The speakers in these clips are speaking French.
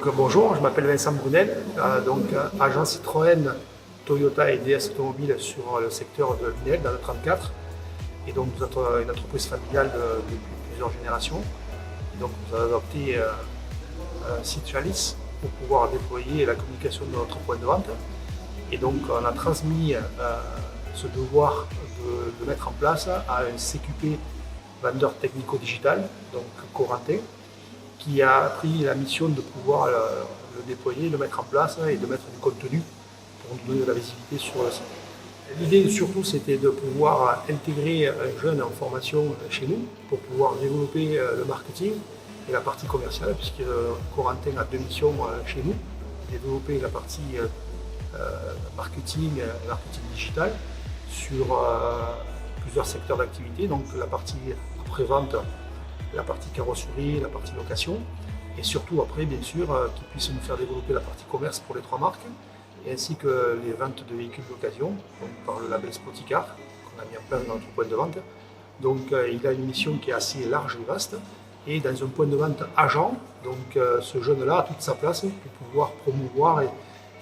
Bonjour, je m'appelle Vincent Brunel, agent Citroën, Toyota et DS Automobile sur le secteur de Lunel dans le 34. Et donc nous sommes une entreprise familiale depuis plusieurs générations. Donc nous avons adopté un site Jalis pour pouvoir déployer la communication de notre point de vente. Et donc on a transmis ce devoir de mettre en place à un CQP vendeur technico-digital, donc Corentin, qui a pris la mission de pouvoir le déployer, le mettre en place et de mettre du contenu pour nous donner de la visibilité sur le site. L'idée surtout c'était de pouvoir intégrer un jeune en formation chez nous pour pouvoir développer le marketing et la partie commerciale, puisque Corentin a deux missions chez nous, développer la partie marketing digital sur plusieurs secteurs d'activité, donc la partie après-vente, la partie carrosserie, la partie location, et surtout après bien sûr qu'ils puissent nous faire développer la partie commerce pour les trois marques, et ainsi que les ventes de véhicules d'occasion, par le label Spoticar qu'on a mis en place dans notre point de vente. Donc il a une mission qui est assez large et vaste, et dans un point de vente agent, donc ce jeune-là a toute sa place pour pouvoir promouvoir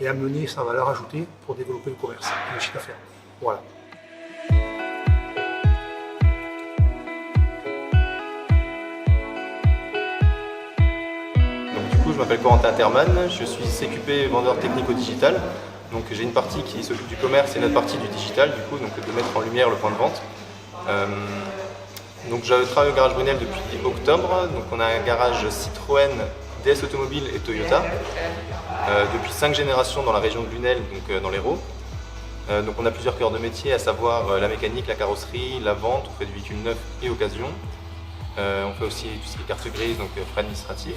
et amener sa valeur ajoutée pour développer le commerce et le chiffre d'affaires. Voilà. Je m'appelle Corentin Terman, je suis CQP vendeur technico-digital. Donc j'ai une partie qui s'occupe du commerce et une autre partie du digital, du coup, donc de mettre en lumière le point de vente. Donc je travaille au garage Brunel depuis octobre. Donc on a un garage Citroën, DS Automobile et Toyota depuis 5 générations dans la région de Lunel, donc dans l'Hérault. Donc on a plusieurs cœurs de métier, à savoir la mécanique, la carrosserie, la vente, on fait du véhicule neuf et occasion. On fait aussi tout ce qui est carte grise, donc frais administratifs.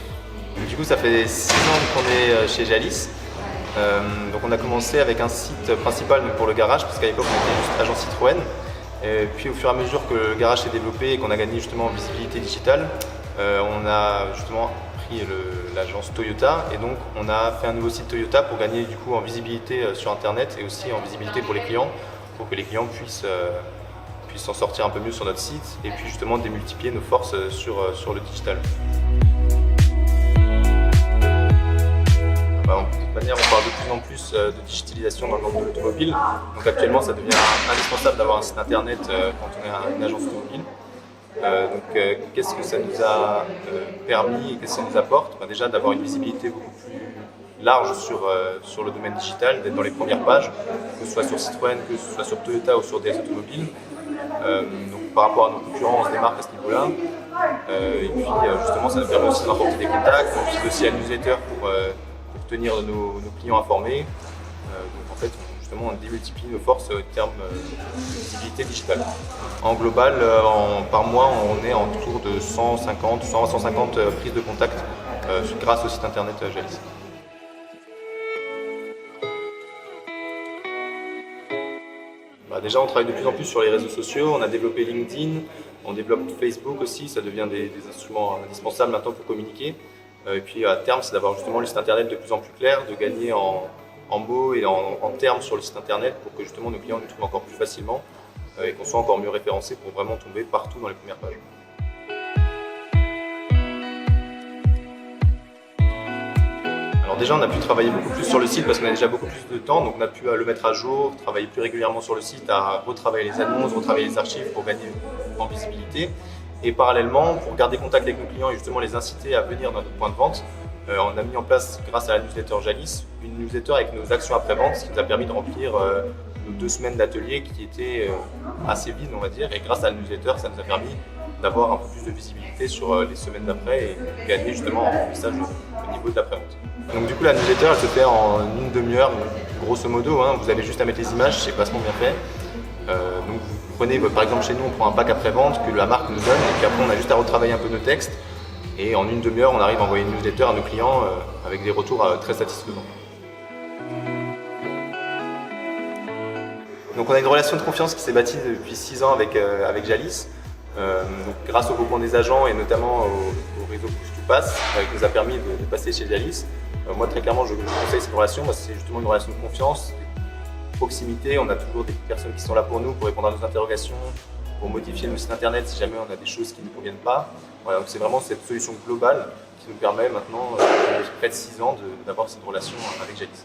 Du coup, ça fait 6 ans qu'on est chez Jalis. Donc on a commencé avec un site principal pour le garage, parce qu'à l'époque on était juste agent Citroën. Et puis au fur et à mesure que le garage s'est développé et qu'on a gagné justement en visibilité digitale, on a justement pris l'agence Toyota, et donc on a fait un nouveau site Toyota pour gagner du coup en visibilité sur internet et aussi en visibilité pour les clients, pour que les clients puissent s'en sortir un peu mieux sur notre site et puis justement démultiplier nos forces sur le digital. De toute manière, on parle de plus en plus de digitalisation dans le monde de l'automobile. Donc actuellement, ça devient indispensable d'avoir un site internet quand on est une agence automobile. Qu'est-ce que ça nous a permis et qu'est-ce que ça nous apporte? Déjà d'avoir une visibilité beaucoup plus large sur le domaine digital, d'être dans les premières pages, que ce soit sur Citroën, que ce soit sur Toyota ou sur DS Automobile. Donc par rapport à nos concurrents, on se démarque à ce niveau-là. Et puis justement, ça nous permet aussi de rapporter des contacts, on utilise aussi la newsletter pour tenir nos clients informés. Donc en fait, justement, on démultiplie nos forces en termes de visibilité digitale. En global, par mois, on est autour de 150 prises de contact grâce au site internet Jalis. Déjà, on travaille de plus en plus sur les réseaux sociaux, on a développé LinkedIn, on développe Facebook aussi, ça devient des instruments indispensables maintenant pour communiquer. Et puis à terme, c'est d'avoir justement le site internet de plus en plus clair, de gagner en mots et en termes sur le site internet pour que justement nos clients nous trouvent encore plus facilement et qu'on soit encore mieux référencés pour vraiment tomber partout dans les premières pages. Alors déjà, on a pu travailler beaucoup plus sur le site parce qu'on a déjà beaucoup plus de temps, donc on a pu le mettre à jour, travailler plus régulièrement sur le site, à retravailler les annonces, retravailler les archives pour gagner en visibilité. Et parallèlement, pour garder contact avec nos clients et justement les inciter à venir dans notre point de vente, on a mis en place, grâce à la newsletter Jalis, une newsletter avec nos actions après-vente, ce qui nous a permis de remplir nos 2 semaines d'atelier qui étaient assez vides, on va dire. Et grâce à la newsletter, ça nous a permis d'avoir un peu plus de visibilité sur les semaines d'après et gagner justement en remplissage au niveau de l'après-vente. Donc du coup, la newsletter, elle se fait en une demi-heure, grosso modo. Vous avez juste à mettre les images, c'est vachement bien fait. Donc vous prenez, par exemple chez nous, on prend un pack après-vente que la marque nous donne, et puis après on a juste à retravailler un peu nos textes, et en une demi-heure on arrive à envoyer une newsletter à nos clients avec des retours très satisfaisants. Donc on a une relation de confiance qui s'est bâtie depuis 6 ans avec Jalis, donc grâce au groupement des agents et notamment au réseau Push to Pass qui nous a permis de passer chez Jalis. Moi très clairement je conseille cette relation parce que c'est justement une relation de confiance, proximité, on a toujours des personnes qui sont là pour nous, pour répondre à nos interrogations, pour modifier nos sites internet si jamais on a des choses qui ne nous conviennent pas. Voilà, donc c'est vraiment cette solution globale qui nous permet maintenant, près de 6 ans, d'avoir cette relation avec Jalis.